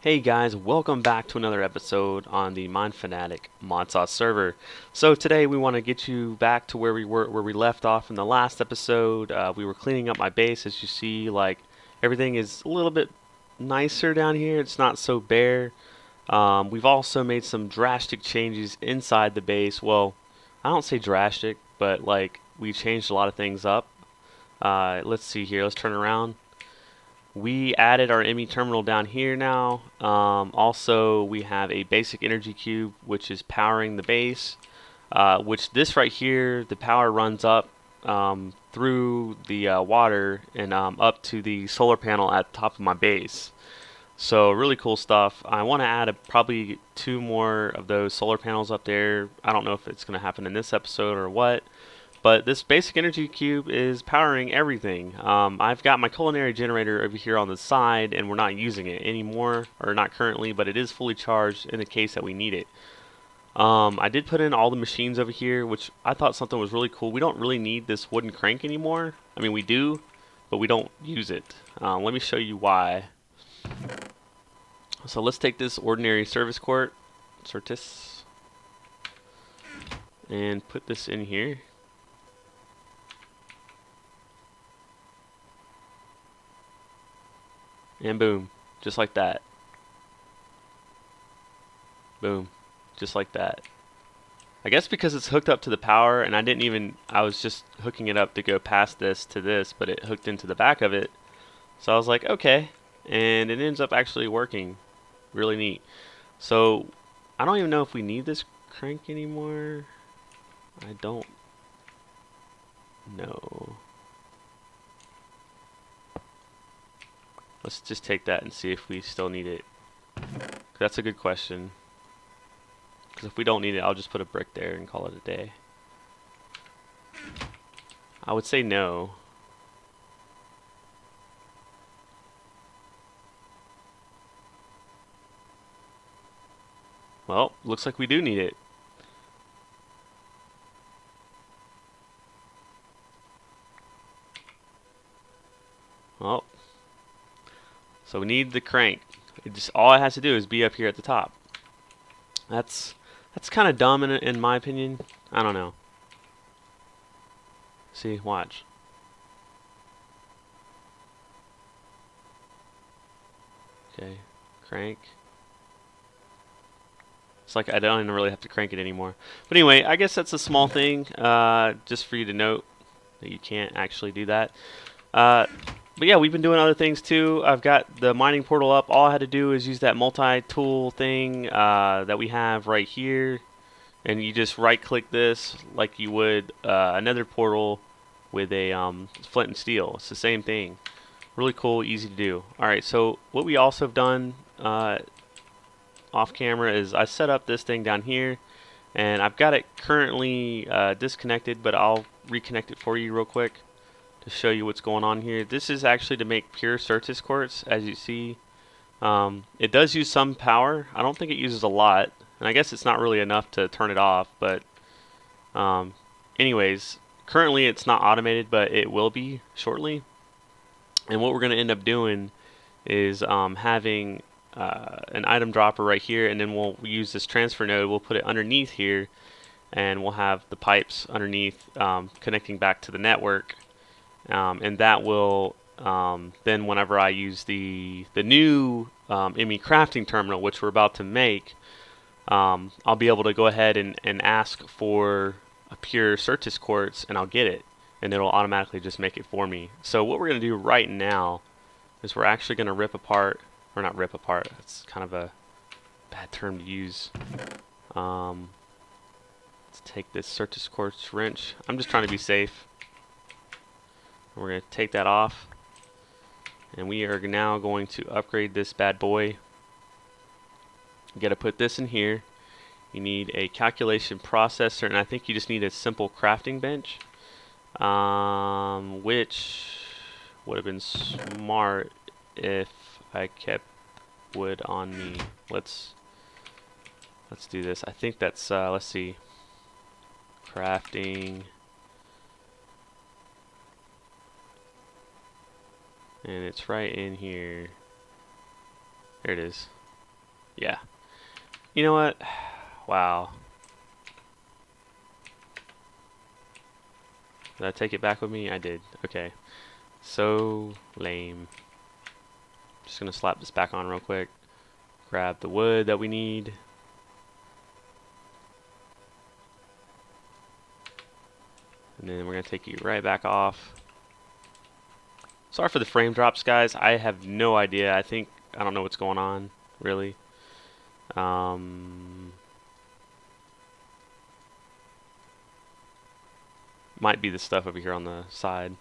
Hey guys, welcome back to another episode on the MineFanatic Modsauce server. So today we want to get you back to where we left off in the last episode. We were cleaning up my base, as you see. Like everything is a little bit nicer down here. It's not so bare. We've also made some drastic changes inside the base. Well, I don't say drastic, but like we changed a lot of things up. Let's see here. Let's turn around. We added our ME terminal down here now. Also, we have a basic energy cube, which is powering the base. Which this right here, the power runs up through the water and up to the solar panel at the top of my base. So really cool stuff. I want to add probably 2 more of those solar panels up there. I don't know if it's going to happen in this episode or what. But this basic energy cube is powering everything. I've got my culinary generator over here on the side, and we're not using it anymore, or not currently, but it is fully charged in the case that we need it. I did put in all the machines over here, which I thought something was really cool. We don't really need this wooden crank anymore. I mean, we do, but we don't use it. Let me show you why. So let's take this ordinary service quart, Certis, and put this in here. And boom, just like that. Boom, just like that. I guess because it's hooked up to the power, and I was just hooking it up to go past this to this, but it hooked into the back of it. So I was like, okay. And it ends up actually working. Really neat. So, I don't even know if we need this crank anymore. I don't know. Let's just take that and see if we still need it. That's a good question. Because if we don't need it, I'll just put a brick there and call it a day. I would say no. Well, looks like we do need it. Well, so we need the crank. All it has to do is be up here at the top. That's kind of dumb in my opinion. I don't know. See, watch. Okay, crank. It's like I don't even really have to crank it anymore. But anyway, I guess that's a small thing, just for you to note that you can't actually do that. But yeah, we've been doing other things too. I've got the mining portal up. All I had to do is use that multi-tool thing that we have right here. And you just right-click this like you would another portal with a flint and steel. It's the same thing. Really cool, easy to do. Alright, so what we also have done off camera is I set up this thing down here. And I've got it currently disconnected, but I'll reconnect it for you real quick to show you what's going on here. This is actually to make pure Certis quartz, as you see. It does use some power. I don't think it uses a lot, and I guess it's not really enough to turn it off, but anyways, currently it's not automated, but it will be shortly. And what we're going to end up doing is having an item dropper right here, and then we'll use this transfer node. We'll put it underneath here, and we'll have the pipes underneath connecting back to the network. And that will then, whenever I use the new ME crafting terminal, which we're about to make, I'll be able to go ahead and ask for a pure Certis quartz, and I'll get it, and it'll automatically just make it for me. So what we're going to do right now is we're actually going to rip apart, or not rip apart, that's kind of a bad term to use. Let's take this Certis quartz wrench. I'm just trying to be safe. We're going to take that off, and we are now going to upgrade this bad boy. You got to put this in here. You need a calculation processor, and I think you just need a simple crafting bench, which would have been smart if I kept wood on me. Let's do this. I think that's let's see, crafting. And it's right in here. There it is. Yeah. You know what? Wow. Did I take it back with me? I did. Okay. So lame. Just gonna slap this back on real quick. Grab the wood that we need. And then we're gonna take you right back off. Sorry for the frame drops, guys. I have no idea. I don't know what's going on, really. Might be the stuff over here on the side.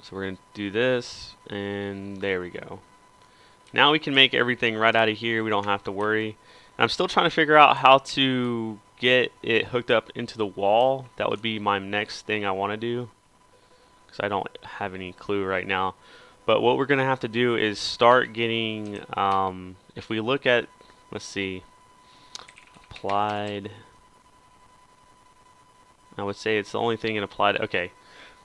So we're gonna do this, and there we go. Now we can make everything right out of here. We don't have to worry. I'm still trying to figure out how to get it hooked up into the wall. That would be my next thing I want to do, because I don't have any clue right now. But what we're going to have to do is start getting, if we look at, let's see, applied, I would say it's the only thing in applied. Okay,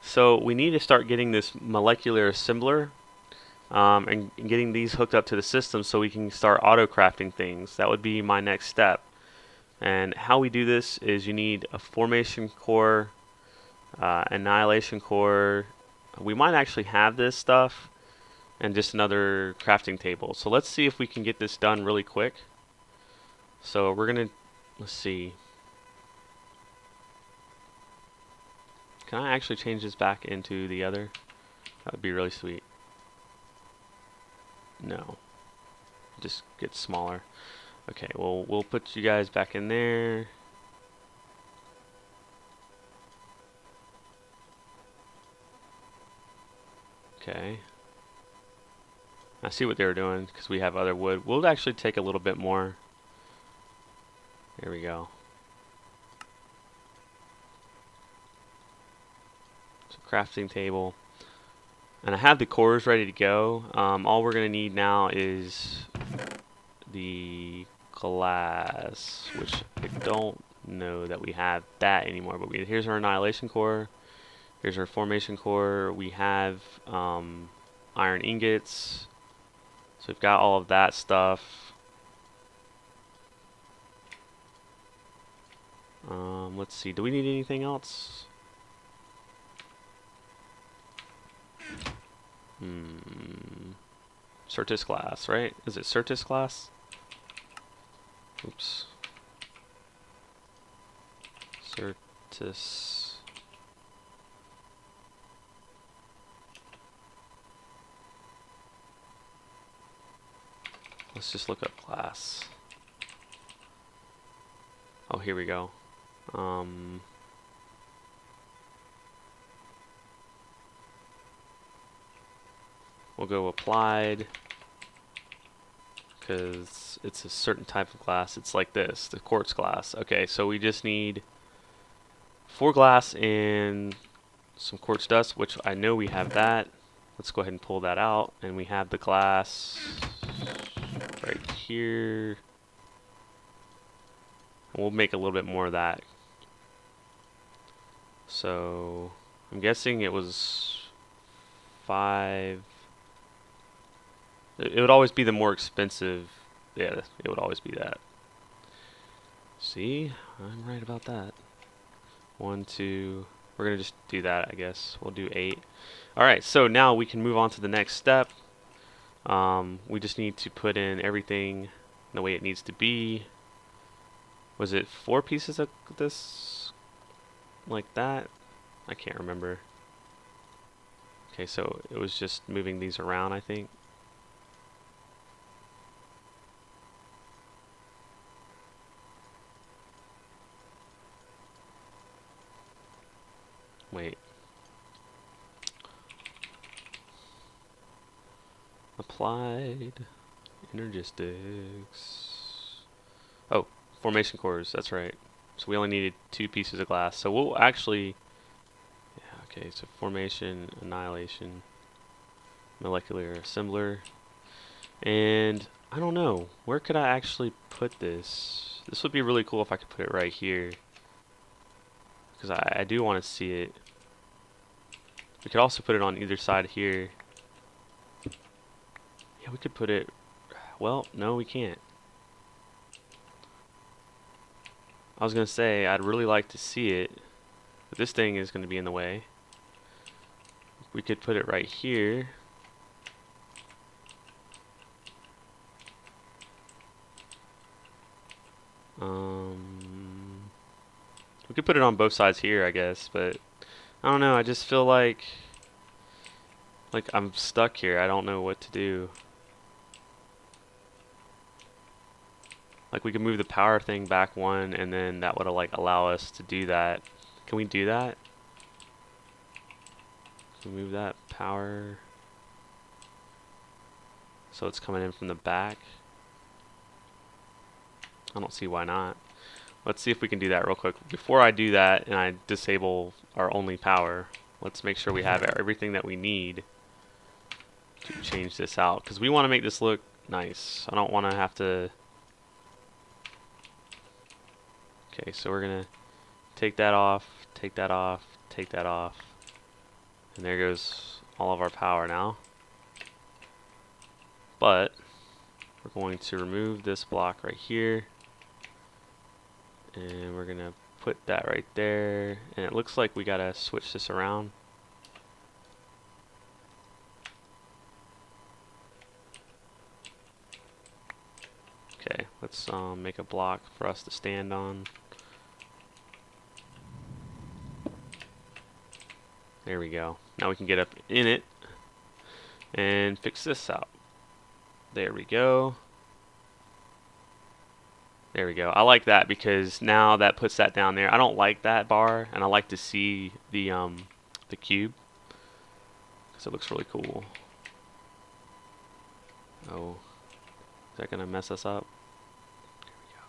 so we need to start getting this molecular assembler and getting these hooked up to the system so we can start auto crafting things. That would be my next step. And how we do this is you need a formation core, annihilation core. We might actually have this stuff, and just another crafting table. So let's see if we can get this done really quick. So we're gonna, let's see. Can I actually change this back into the other? That would be really sweet. No. Just get smaller. Okay, well, we'll put you guys back in there. Okay. I see what they were doing because we have other wood. We'll actually take a little bit more. There we go. So crafting table. And I have the cores ready to go. All we're going to need now is the glass, which I don't know that we have that anymore. But here's our annihilation core. Here's our formation core. We have iron ingots. So we've got all of that stuff. Let's see. Do we need anything else? Certus glass, right? Is it Certus glass? Oops. Certus. Let's just look up glass. Oh, here we go. We'll go applied, because it's a certain type of glass. It's like this, the quartz glass. Okay, so we just need 4 glass and some quartz dust, which I know we have that. Let's go ahead and pull that out, and we have the glass right here. And we'll make a little bit more of that. So I'm guessing it was 5. It would always be the more expensive. Yeah, it would always be that. See, I'm right about that. 1, 2. We're gonna just do that, I guess. We'll do 8. All right, so now we can move on to the next step. We just need to put in everything the way it needs to be. Was it 4 pieces of this? Like that? I can't remember. Okay, so it was just moving these around, I think. Wait. Applied Energistics. Oh, formation cores, that's right. So we only needed 2 pieces of glass. So we'll actually, yeah, okay, so formation, annihilation, molecular assembler. And I don't know, where could I actually put this? This would be really cool if I could put it right here, because I do want to see it. We could also put it on either side here. Yeah, We could put it, well, no, we can't. I was gonna say, I'd really like to see it, but this thing is gonna be in the way. We could put it right here. We could put it on both sides here, I guess, but I don't know. I just feel like I'm stuck here. I don't know what to do. Like we could move the power thing back one, and then that would like allow us to do that. Can we do that? Can we move that power so it's coming in from the back? I don't see why not. Let's see if we can do that real quick. Before I do that and I disable our only power, let's make sure we have everything that we need to change this out, because we want to make this look nice. I don't want to have to... Okay, so we're going to take that off, take that off, take that off. And there goes all of our power now. But we're going to remove this block right here. And we're going to put that right there. And it looks like we got to switch this around. Okay, let's make a block for us to stand on. There we go. Now we can get up in it and fix this out. There we go. There we go. I like that because now that puts that down there. I don't like that bar, and I like to see the cube because it looks really cool. Oh, is that gonna mess us up? There we go.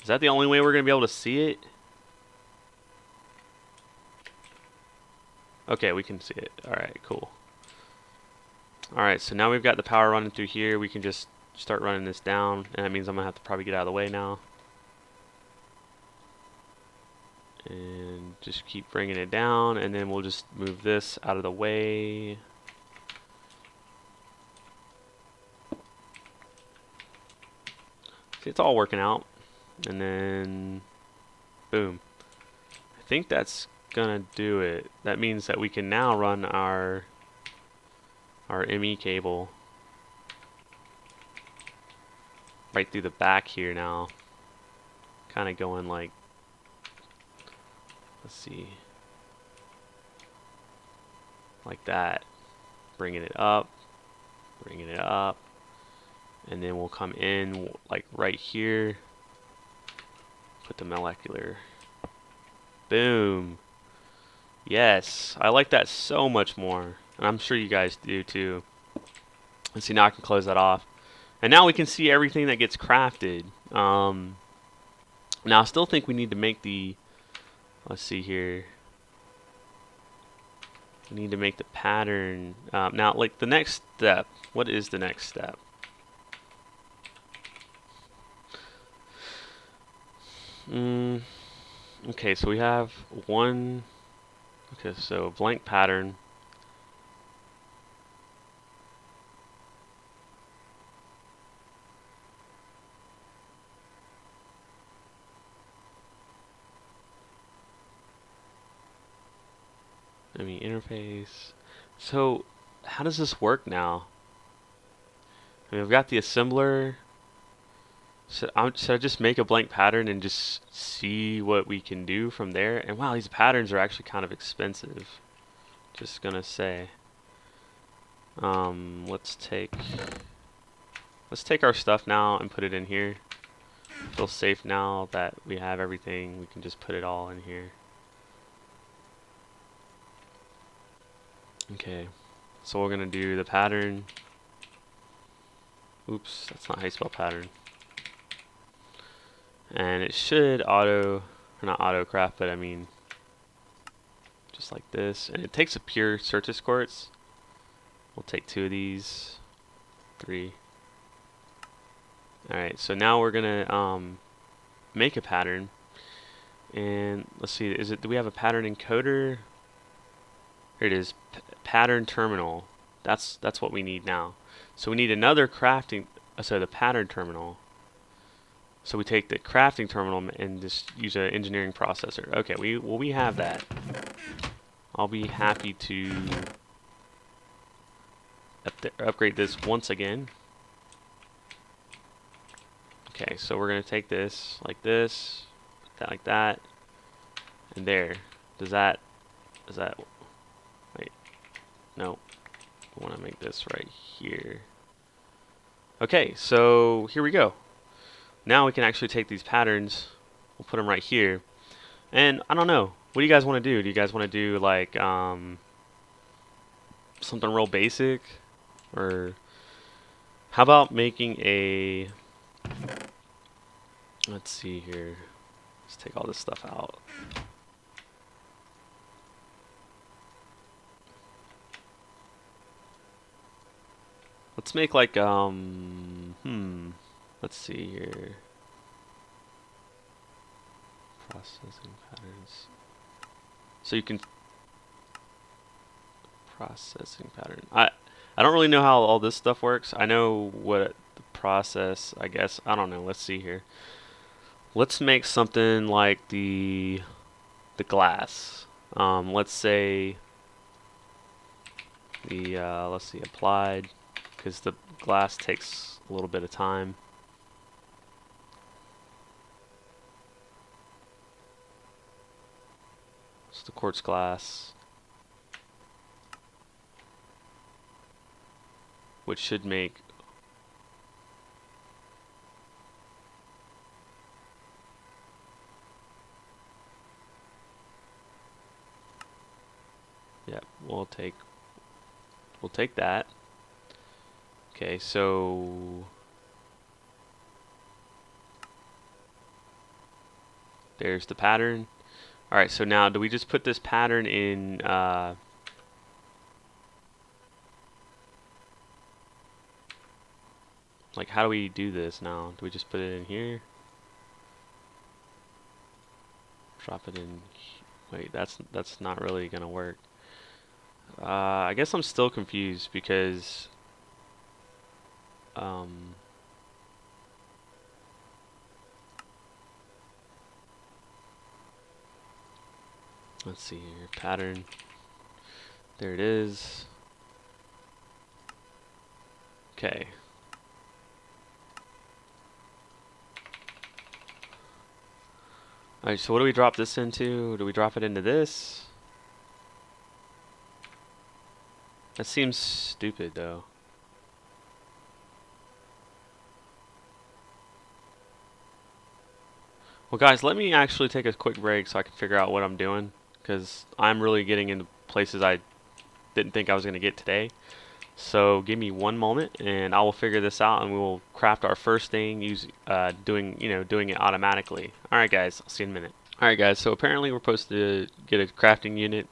Is that the only way we're gonna be able to see it? Okay, we can see it. Alright, cool. Alright, so now we've got the power running through here. We can just start running this down, and that means I'm going to have to probably get out of the way now. And just keep bringing it down, and then we'll just move this out of the way. See, it's all working out. And then, boom. I think that's gonna do it. That means that we can now run our ME cable right through the back here now. Kind of going like, let's see, like that. Bringing it up, and then we'll come in like right here. Put the molecular. Boom. Yes, I like that so much more. And I'm sure you guys do too. Let's see, now I can close that off. And now we can see everything that gets crafted. Now I still think we need to make the, let's see here. We need to make the pattern. Now, like the next step, what is the next step? Okay, so we have one. Okay, so blank pattern. I mean, interface. So, how does this work now? I mean, I've got the assembler. Should I just make a blank pattern and just see what we can do from there? And wow, these patterns are actually kind of expensive. Just gonna say. Let's take our stuff now and put it in here. Feel safe now that we have everything. We can just put it all in here. Okay, so we're gonna do the pattern. Oops, that's not how you spell pattern. And it should auto, or not auto craft, but I mean, just like this. And it takes a pure Certus quartz. We'll take 2 of these, 3. Alright, so now we're gonna make a pattern. And let's see, do we have a pattern encoder? Here it is, pattern terminal. That's what we need now. So we need another crafting, so the pattern terminal. So we take the crafting terminal and just use an engineering processor. Okay, we have that. I'll be happy to upgrade this once again. Okay, so we're gonna take this, that like that, and there. Does that, wait, no. I wanna make this right here. Okay, so here we go. Now we can actually take these patterns, we'll put them right here. And I don't know, what do you guys wanna do? Do you guys wanna do like, something real basic? Or how about making a, let's see here. Let's take all this stuff out. Let's make like let's see here. Processing patterns. So you can processing pattern. I don't really know how all this stuff works. I know what the process, I guess. I don't know. Let's see here. Let's make something like the glass. Let's say the let's see, applied, because the glass takes a little bit of time. It's the quartz glass, which should make we'll take that. Okay, so there's the pattern. Alright, so now do we just put this pattern in like, how do we do this now? Do we just put it in here? Drop it in. Wait, that's not really gonna work. I guess I'm still confused because let's see here, pattern. There it is. Okay. Alright, so what do we drop this into? Do we drop it into this? That seems stupid though. Well guys, let me actually take a quick break so I can figure out what I'm doing, because I'm really getting into places I didn't think I was going to get today. So give me one moment and I will figure this out and we will craft our first thing doing it automatically. Alright guys, I'll see you in a minute. Alright guys, so apparently we're supposed to get a crafting unit.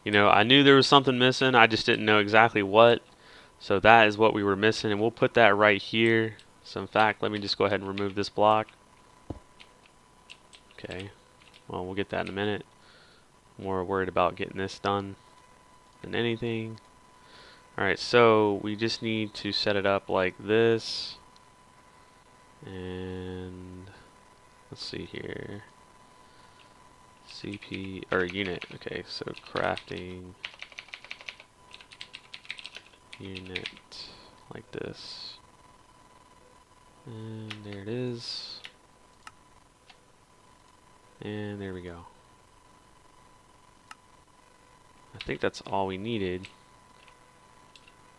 You know, I knew there was something missing, I just didn't know exactly what. So that is what we were missing, and we'll put that right here. So in fact, let me just go ahead and remove this block. Okay, well, we'll get that in a minute. More worried about getting this done than anything. Alright, so we just need to set it up like this. And let's see here. CP or unit. Okay, so crafting unit like this. And there it is. And there we go. I think that's all we needed.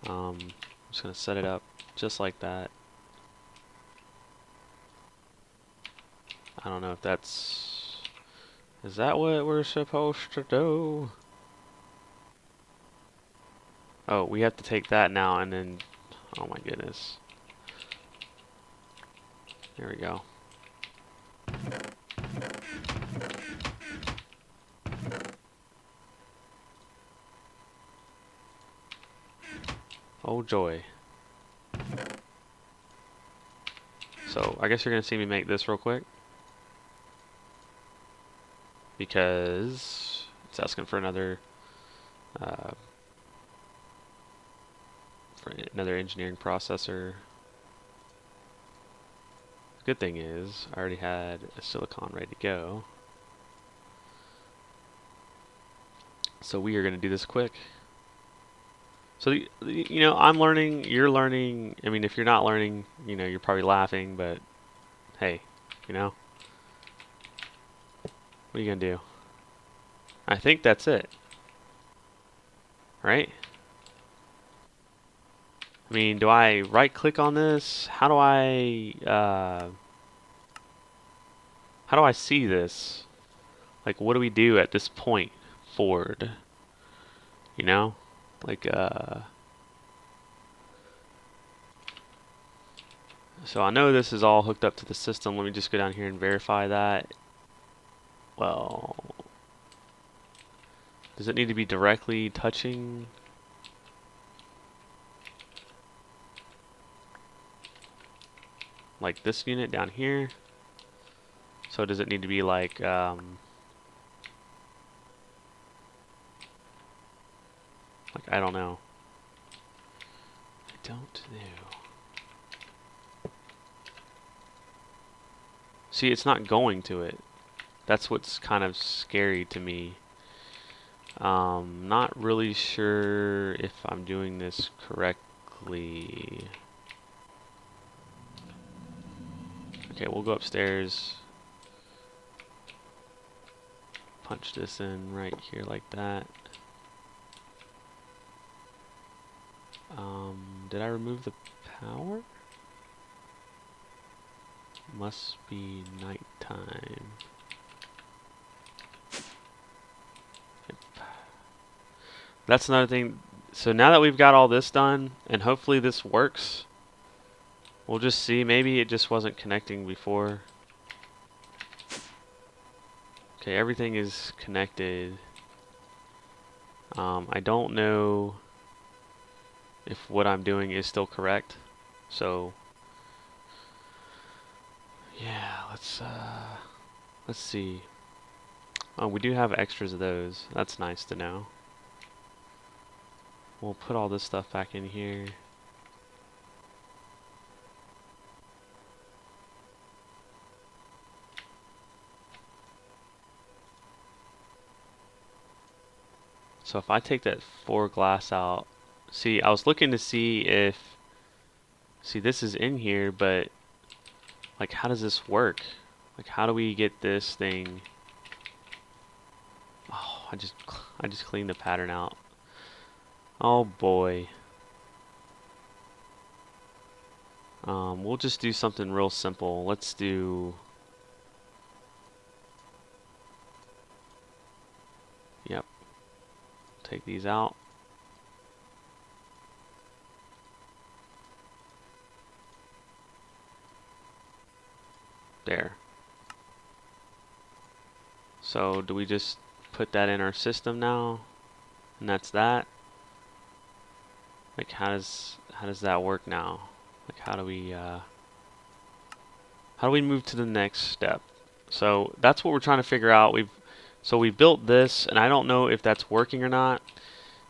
I'm just gonna set it up just like that. I don't know if that's... Is that what we're supposed to do? Oh, we have to take that now and then... Oh my goodness. There we go. Oh joy. So, I guess you're gonna see me make this real quick, because it's asking for another for another engineering processor. Good thing is, I already had a silicon ready to go. So we are going to do this quick. So, you know, I'm learning, you're learning. I mean, if you're not learning, you know, you're probably laughing, but hey, you know, what are you going to do? I think that's it. Right? I mean, do I right click on this? How do I see this? Like, what do we do at this point forward? You know? Like, so I know this is all hooked up to the system. Let me just go down here and verify that. Well, does it need to be directly touching? Like this unit down here? So does it need to be like, I don't know. I don't know. See, it's not going to it. That's what's kind of scary to me. Not really sure if I'm doing this correctly. Okay, we'll go upstairs. Punch this in right here like that. Did I remove the power? Must be nighttime. Yep. That's another thing. So now that we've got all this done, and hopefully this works, we'll just see. Maybe it just wasn't connecting before. Okay, everything is connected. I don't know if what I'm doing is still correct. So yeah, let's see. Oh, we do have extras of those. That's nice to know. We'll put all this stuff back in here. So if I take that 4 glass out, see, I was looking to see if, see, this is in here, but like, how does this work? Like, how do we get this thing? Oh, I just cleaned the pattern out. Oh boy. We'll just do something real simple. Let's do, yep. Take these out. There. So do we just put that in our system now? And that's that? Like, how does that work now? Like, how do we move to the next step? So that's what we're trying to figure out. We built this, and I don't know if that's working or not.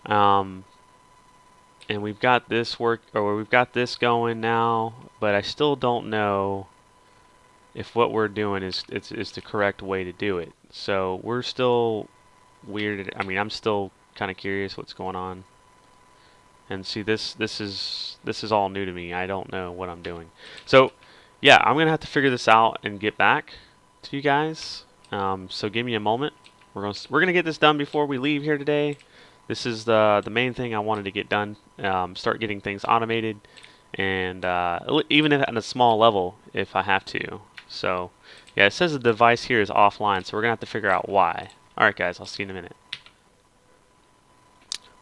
And we've got this going now, but I still don't know if what we're doing is the correct way to do it. So we're still weirded. I mean, I'm still kind of curious what's going on. And see, this is all new to me. I don't know what I'm doing. So yeah, I'm gonna have to figure this out and get back to you guys. So give me a moment. We're gonna get this done before we leave here today. This is the main thing I wanted to get done. Start getting things automated, and even if at a small level, if I have to. So yeah, it says the device here is offline, so we're gonna have to figure out why. All right, guys, I'll see you in a minute.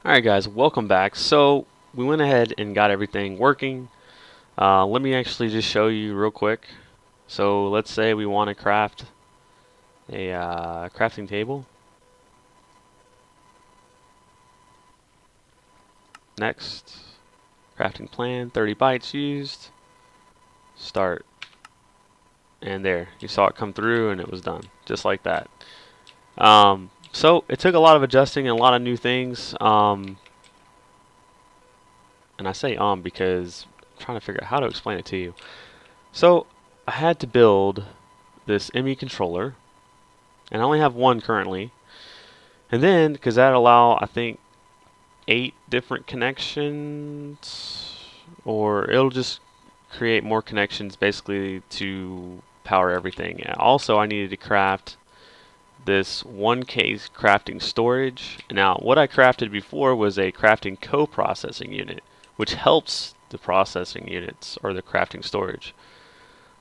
Alright guys, welcome back. So we went ahead and got everything working. Let me actually just show you real quick. So let's say we want to craft a crafting table. Next, crafting plan, 30 bytes used. Start. And there, you saw it come through and it was done, just like that. So it took a lot of adjusting and a lot of new things. And I say because I'm trying to figure out how to explain it to you. So I had to build this ME controller, and I only have one currently. And then, because that allow, I think, 8 different connections, or it'll just create more connections basically to power everything. And also, I needed to craft this 1K crafting storage. Now, what I crafted before was a crafting co-processing unit, which helps the processing units or the crafting storage.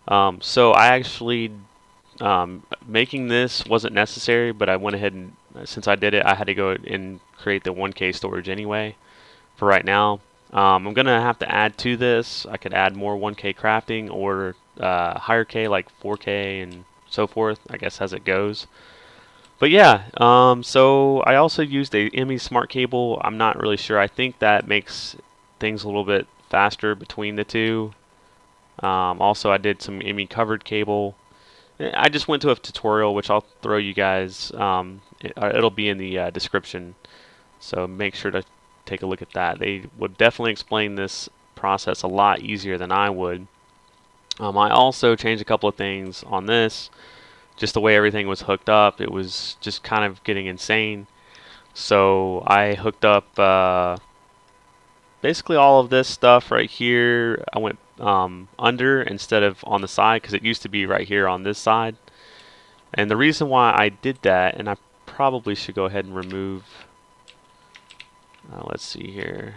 So I actually, making this wasn't necessary, but I went ahead and, since I did it, I had to go and create the 1K storage anyway for right now. I'm going to have to add to this. I could add more 1K crafting or higher K, like 4K and so forth, I guess, as it goes. But yeah, so I also used a ME smart cable. I'm not really sure. I think that makes things a little bit faster between the two. Also, I did some ME covered cable. I just went to a tutorial, which I'll throw you guys. It'll be in the description, so make sure to take a look at that. They would definitely explain this process a lot easier than I would. I also changed a couple of things on this. Just the way everything was hooked up, it was just kind of getting insane. So I hooked up basically all of this stuff right here. I went under instead of on the side, because it used to be right here on this side. And the reason why I did that, and I probably should go ahead and remove, let's see here.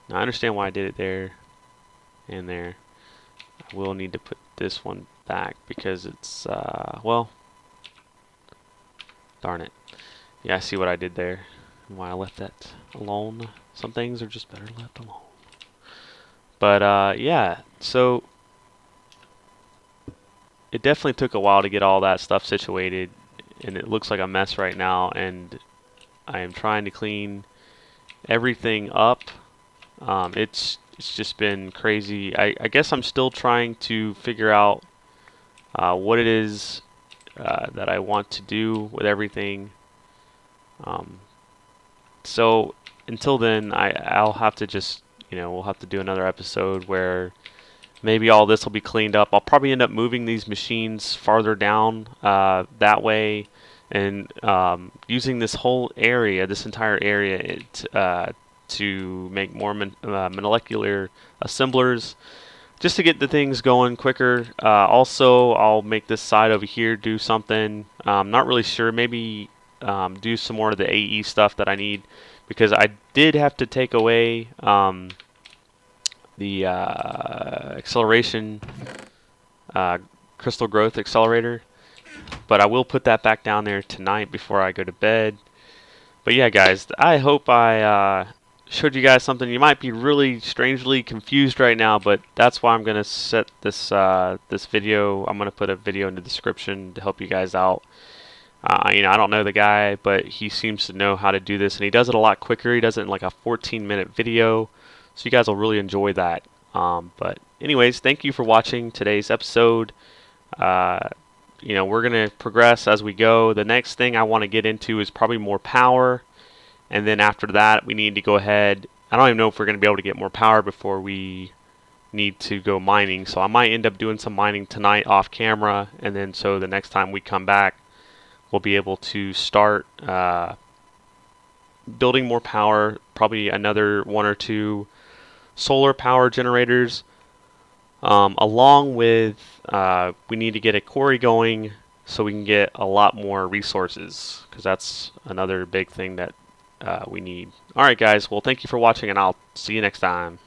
Now I understand why I did it there and there. I will need to put this one back because it's, well, darn it. Yeah, I see what I did there and why I left that alone. Some things are just better left alone. But yeah, so it definitely took a while to get all that stuff situated, and it looks like a mess right now, and I am trying to clean everything up. It's just been crazy. I guess I'm still trying to figure out what it is that I want to do with everything. So until then, I'll have to just, we'll have to do another episode where maybe all this will be cleaned up. I'll probably end up moving these machines farther down that way, and using this whole area, this entire area, to make more molecular assemblers, just to get the things going quicker. Also, I'll make this side over here do something. Not really sure. Maybe do some more of the AE stuff that I need, because I did have to take away the acceleration crystal growth accelerator, but I will put that back down there tonight before I go to bed. But yeah, guys, I hope I showed you guys something. You might be really strangely confused right now, but that's why I'm going to set this this video. I'm going to put a video in the description to help you guys out. I don't know the guy, but he seems to know how to do this, and he does it a lot quicker. He does it in like a 14-minute video, so you guys will really enjoy that. But anyways, thank you for watching today's episode. We're going to progress as we go. The next thing I want to get into is probably more power. And then after that, we need to go ahead. I don't even know if we're going to be able to get more power before we need to go mining. So I might end up doing some mining tonight off camera. And then so the next time we come back, we'll be able to start building more power. Probably another 1 or 2 solar power generators. Along with, we need to get a quarry going so we can get a lot more resources, because that's another big thing that we need. Alright guys, well thank you for watching, and I'll see you next time.